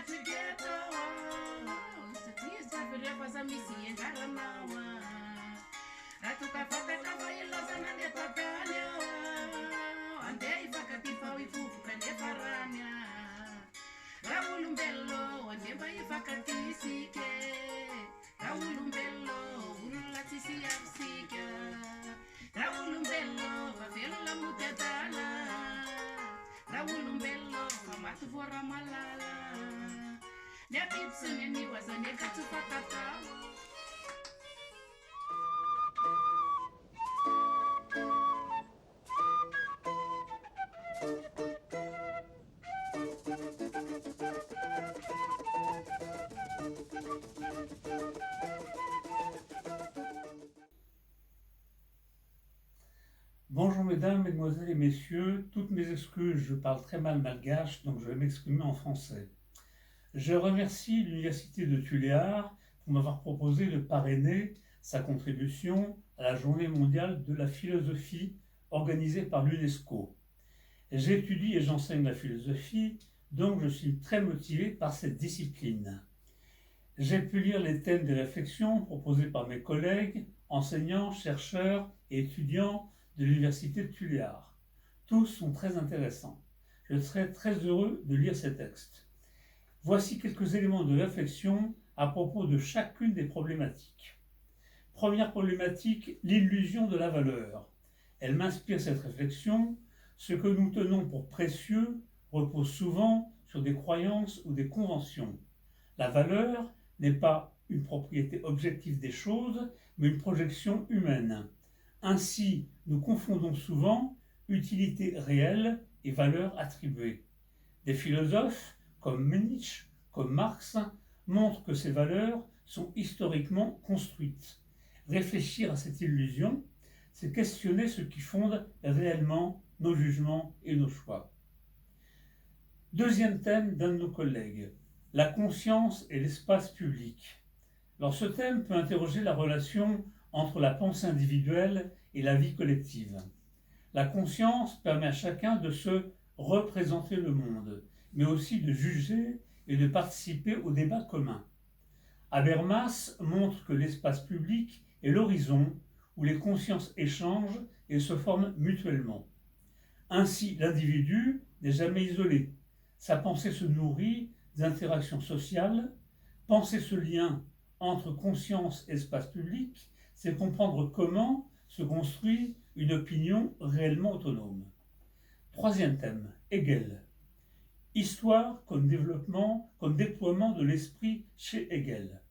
together. Sati safiria kwa zamisi ngala mawa. Ratuka faka kafa ilosa na de papanya. Ande ifaka tipa wifufu kande faranya. Raulumbello ande ba ifaka tisike. Raulumbello ulati siapsika. Raulumbello vafela mutetana. Raulumbello kamatu fora malala. Ne pipsene ni wazane katupakata. Bonjour mesdames, mesdemoiselles et messieurs, toutes mes excuses, je parle très mal malgache, donc je vais m'exprimer en français. Je remercie l'Université de Tuléar pour m'avoir proposé de parrainer sa contribution à la Journée mondiale de la philosophie organisée par l'UNESCO. J'étudie et j'enseigne la philosophie, donc je suis très motivé par cette discipline. J'ai pu lire les thèmes des réflexions proposées par mes collègues, enseignants, chercheurs et étudiants de l'Université de Tuléar. Tous sont très intéressants. Je serai très heureux de lire ces textes. Voici quelques éléments de réflexion à propos de chacune des problématiques. Première problématique, l'illusion de la valeur. Elle m'inspire cette réflexion. Ce que nous tenons pour précieux repose souvent sur des croyances ou des conventions. La valeur n'est pas une propriété objective des choses, mais une projection humaine. Ainsi, nous confondons souvent utilité réelle et valeur attribuée. Des philosophes comme Nietzsche, comme Marx, montrent que ces valeurs sont historiquement construites. Réfléchir à cette illusion, c'est questionner ce qui fonde réellement nos jugements et nos choix. Deuxième thème d'un de nos collègues, la conscience et l'espace public. Alors ce thème peut interroger la relation entre la pensée individuelle et la vie collective. La conscience permet à chacun de se représenter le monde, mais aussi de juger et de participer au débat commun. Habermas montre que l'espace public est l'horizon où les consciences échangent et se forment mutuellement. Ainsi, l'individu n'est jamais isolé. Sa pensée se nourrit des interactions sociales. Penser ce lien entre conscience et espace public, c'est comprendre comment se construit une opinion réellement autonome. Troisième thème, Hegel. Histoire comme développement, comme déploiement de l'esprit chez Hegel.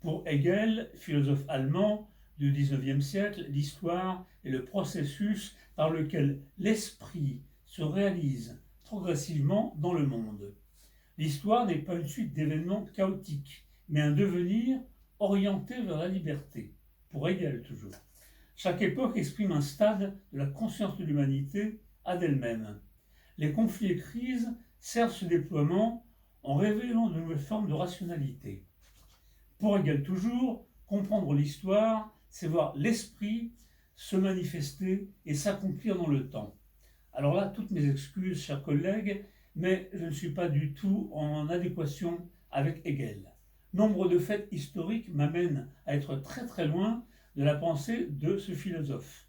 Pour Hegel, philosophe allemand du XIXe siècle, l'histoire est le processus par lequel l'esprit se réalise progressivement dans le monde. L'histoire n'est pas une suite d'événements chaotiques, mais un devenir orienté vers la liberté. Pour Hegel toujours. Chaque époque exprime un stade de la conscience de l'humanité à d'elle-même. Les conflits et crises servent ce déploiement en révélant de nouvelles formes de rationalité. Pour Hegel toujours, comprendre l'histoire, c'est voir l'esprit se manifester et s'accomplir dans le temps. Alors là, toutes mes excuses, chers collègues, mais je ne suis pas du tout en adéquation avec Hegel. Nombre de faits historiques m'amènent à être très très loin de la pensée de ce philosophe.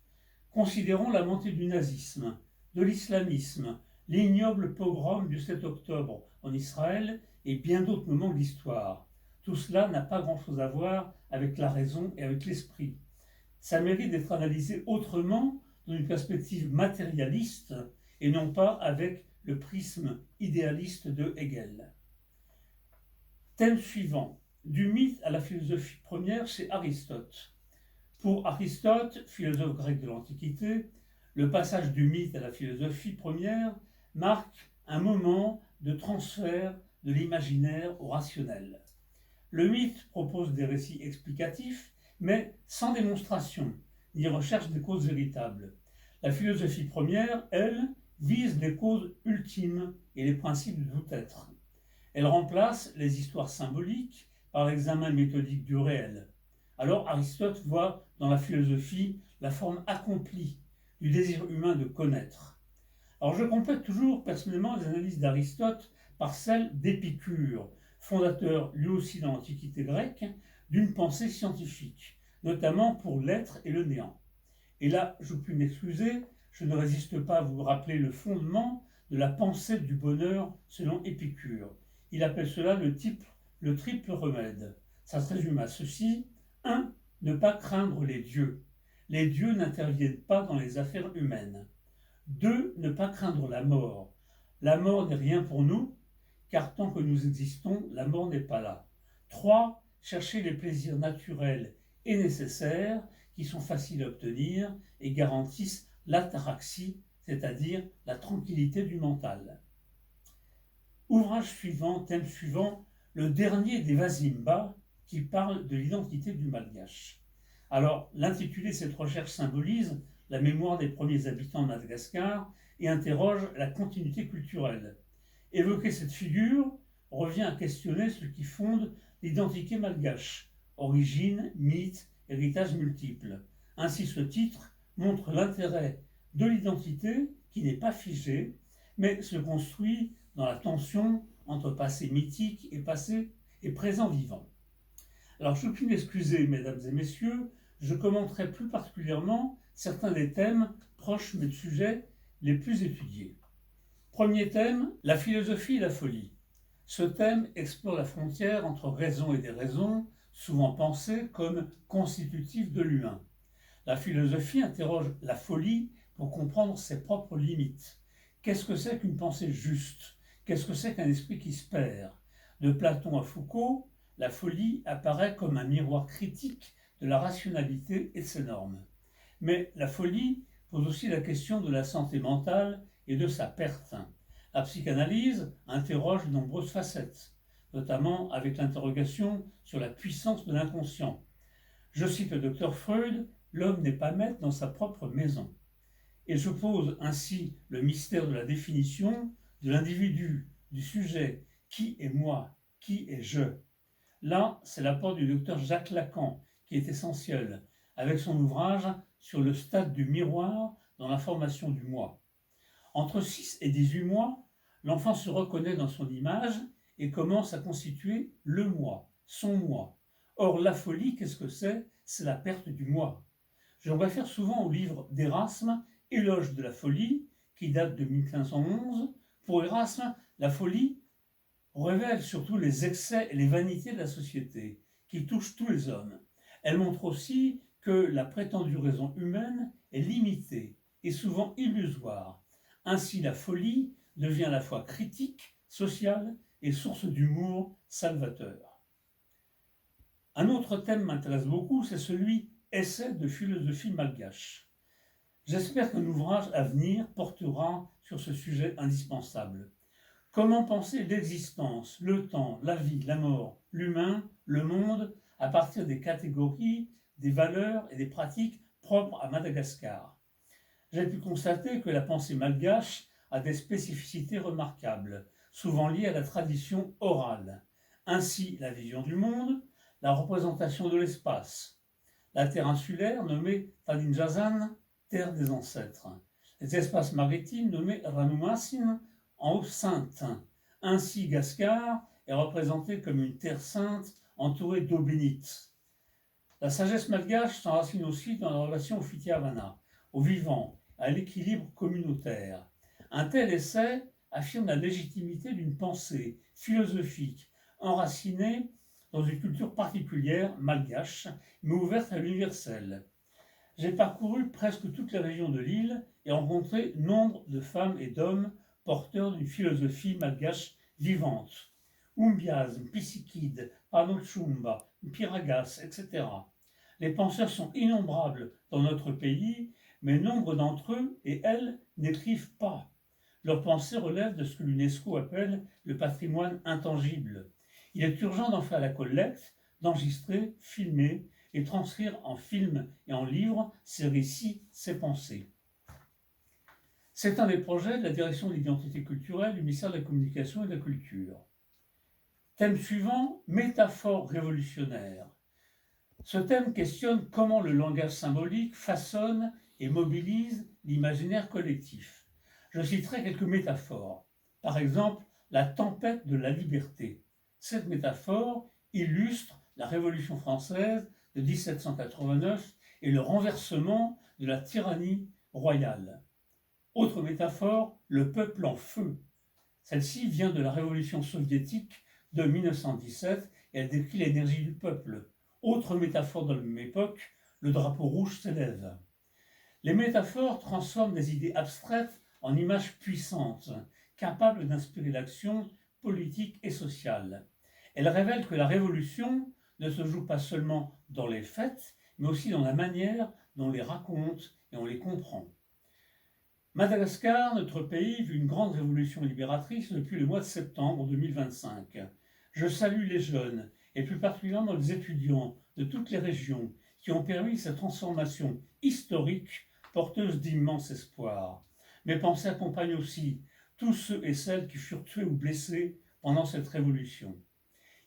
Considérons la montée du nazisme, de l'islamisme, l'ignoble pogrom du 7 octobre en Israël et bien d'autres moments de l'histoire. Tout cela n'a pas grand-chose à voir avec la raison et avec l'esprit. Ça mérite d'être analysé autrement, dans une perspective matérialiste et non pas avec le prisme idéaliste de Hegel. Thème suivant, du mythe à la philosophie première chez Aristote. Pour Aristote, philosophe grec de l'Antiquité, le passage du mythe à la philosophie première marque un moment de transfert de l'imaginaire au rationnel. Le mythe propose des récits explicatifs, mais sans démonstration, ni recherche des causes véritables. La philosophie première, elle, vise les causes ultimes et les principes de tout être. Elle remplace les histoires symboliques par l'examen méthodique du réel. Alors Aristote voit dans la philosophie la forme accomplie du désir humain de connaître. Alors je complète toujours personnellement les analyses d'Aristote par celles d'Épicure, fondateur lui aussi dans l'Antiquité grecque d'une pensée scientifique, notamment pour l'être et le néant. Et là, je vous prie de m'excuser, je ne résiste pas à vous rappeler le fondement de la pensée du bonheur selon Épicure. Il appelle cela le triple remède. Ça se résume à ceci. 1. Ne pas craindre les dieux. Les dieux n'interviennent pas dans les affaires humaines. 2. Ne pas craindre la mort. La mort n'est rien pour nous, car tant que nous existons, la mort n'est pas là. 3. Chercher les plaisirs naturels et nécessaires qui sont faciles à obtenir et garantissent l'ataraxie, c'est-à-dire la tranquillité du mental. Ouvrage suivant, thème suivant, le dernier des Vasimba qui parle de l'identité du malgache. Alors, l'intitulé de cette recherche symbolise la mémoire des premiers habitants de Madagascar et interroge la continuité culturelle. Évoquer cette figure revient à questionner ce qui fonde l'identité malgache, origine, mythe, héritage multiple. Ainsi, ce titre montre l'intérêt de l'identité qui n'est pas figée, mais se construit dans la tension entre passé mythique et présent vivant. Alors, je puis m'excuser, mesdames et messieurs, je commenterai plus particulièrement certains des thèmes proches de mes sujets les plus étudiés. Premier thème, la philosophie et la folie. Ce thème explore la frontière entre raison et déraison, souvent pensée comme constitutive de l'humain. La philosophie interroge la folie pour comprendre ses propres limites. Qu'est-ce que c'est qu'une pensée juste? Qu'est-ce que c'est qu'un esprit qui se perd? De Platon à Foucault, la folie apparaît comme un miroir critique de la rationalité et de ses normes. Mais la folie pose aussi la question de la santé mentale et de sa perte. La psychanalyse interroge de nombreuses facettes, notamment avec l'interrogation sur la puissance de l'inconscient. Je cite le docteur Freud, l'homme n'est pas maître dans sa propre maison. Et je pose ainsi le mystère de la définition de l'individu, du sujet, qui est moi, qui est je. Là, c'est l'apport du docteur Jacques Lacan qui est essentiel, avec son ouvrage sur le stade du miroir dans la formation du moi. Entre 6 et 18 mois, l'enfant se reconnaît dans son image et commence à constituer le moi, son moi. Or, la folie, qu'est-ce que c'est? C'est la perte du moi. Je me réfère souvent au livre d'Érasme, Éloge de la folie, qui date de 1511. Pour Érasme, la folie révèle surtout les excès et les vanités de la société, qui touchent tous les hommes. Elle montre aussi que la prétendue raison humaine est limitée et souvent illusoire. Ainsi, la folie devient à la fois critique, sociale et source d'humour salvateur. Un autre thème m'intéresse beaucoup, c'est celui Essai de philosophie malgache. J'espère qu'un ouvrage à venir portera sur ce sujet indispensable. Comment penser l'existence, le temps, la vie, la mort, l'humain, le monde, à partir des catégories, des valeurs et des pratiques propres à Madagascar? J'ai pu constater que la pensée malgache a des spécificités remarquables, souvent liées à la tradition orale. Ainsi, la vision du monde, la représentation de l'espace, la terre insulaire nommée Talinjazan, terre des ancêtres, les espaces maritimes nommés Ranumasin, en eau sainte. Ainsi, Gascar est représenté comme une terre sainte entourée d'eau bénite. La sagesse malgache s'enracine aussi dans la relation au Fitiavana, au vivant, à l'équilibre communautaire. Un tel essai affirme la légitimité d'une pensée philosophique enracinée dans une culture particulière, malgache, mais ouverte à l'universel. J'ai parcouru presque toutes les régions de l'île et rencontré nombre de femmes et d'hommes porteurs d'une philosophie malgache vivante. Umbiaz, Pisikid, Panochumba, Piragas, etc. Les penseurs sont innombrables dans notre pays, mais nombre d'entre eux et elles n'écrivent pas. Leurs pensées relèvent de ce que l'UNESCO appelle le patrimoine intangible. Il est urgent d'en faire la collecte, d'enregistrer, filmer et transcrire en film et en livre ces récits, ces pensées. C'est un des projets de la Direction de l'identité culturelle du ministère de la Communication et de la Culture. Thème suivant, métaphore révolutionnaire. Ce thème questionne comment le langage symbolique façonne et mobilise l'imaginaire collectif. Je citerai quelques métaphores. Par exemple, la tempête de la liberté. Cette métaphore illustre la Révolution française de 1789 et le renversement de la tyrannie royale. Autre métaphore, le peuple en feu. Celle-ci vient de la Révolution soviétique de 1917 et elle décrit l'énergie du peuple. Autre métaphore de la même époque, le drapeau rouge s'élève. Les métaphores transforment des idées abstraites en images puissantes, capables d'inspirer l'action politique et sociale. Elles révèlent que la révolution ne se joue pas seulement dans les faits, mais aussi dans la manière dont on les raconte et on les comprend. Madagascar, notre pays, vit une grande révolution libératrice depuis le mois de septembre 2025. Je salue les jeunes, et plus particulièrement les étudiants de toutes les régions, qui ont permis cette transformation historique porteuse d'immenses espoirs. Mes pensées accompagnent aussi tous ceux et celles qui furent tués ou blessés pendant cette révolution.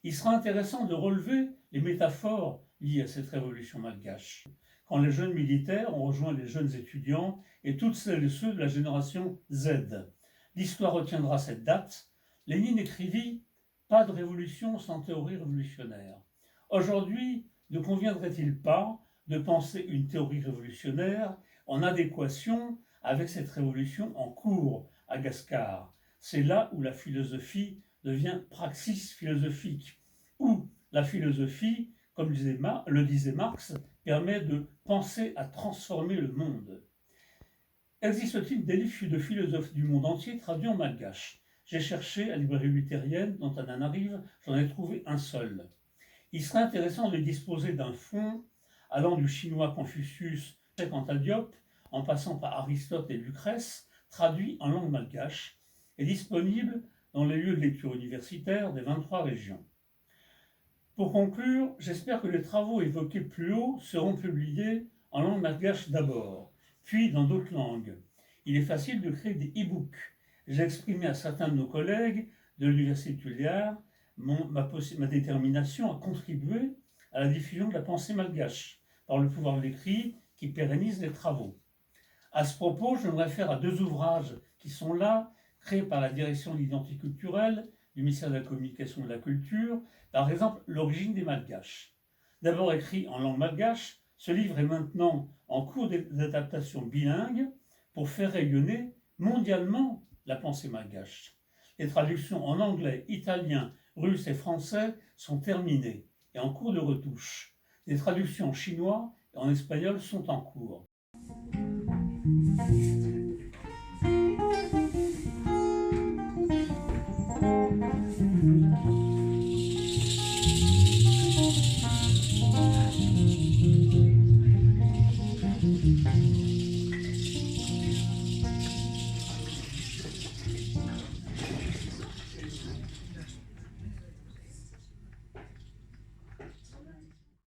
Il sera intéressant de relever les métaphores liées à cette révolution malgache. Quand les jeunes militaires ont rejoint les jeunes étudiants et toutes celles et ceux de la génération Z. L'histoire retiendra cette date. Lénine écrivit « Pas de révolution sans théorie révolutionnaire ». Aujourd'hui, ne conviendrait-il pas de penser une théorie révolutionnaire en adéquation avec cette révolution en cours à Madagascar? C'est là où la philosophie devient praxis philosophique, où la philosophie, comme le disait Marx, permet de penser à transformer le monde. Existe-t-il des livres de philosophes du monde entier traduits en malgache? J'ai cherché à la librairie luthérienne dont on arrive, j'en ai trouvé un seul. Il serait intéressant de disposer d'un fonds allant du chinois Confucius à Diop, en passant par Aristote et Lucrèce, traduit en langue malgache, et disponible dans les lieux de lecture universitaires des 23 régions. Pour conclure, j'espère que les travaux évoqués plus haut seront publiés en langue malgache d'abord, puis dans d'autres langues. Il est facile de créer des e-books. J'ai exprimé à certains de nos collègues de l'Université de Tuléar ma détermination à contribuer à la diffusion de la pensée malgache par le pouvoir de l'écrit qui pérennise les travaux. À ce propos, je me réfère à deux ouvrages qui sont là, créés par la Direction de l'identité culturelle du ministère de la Communication et de la Culture, par exemple L'origine des Malgaches. D'abord écrit en langue malgache, ce livre est maintenant en cours d'adaptation bilingue pour faire rayonner mondialement la pensée malgache. Les traductions en anglais, italien, russe et français sont terminées et en cours de retouche. Les traductions en chinois et en espagnol sont en cours.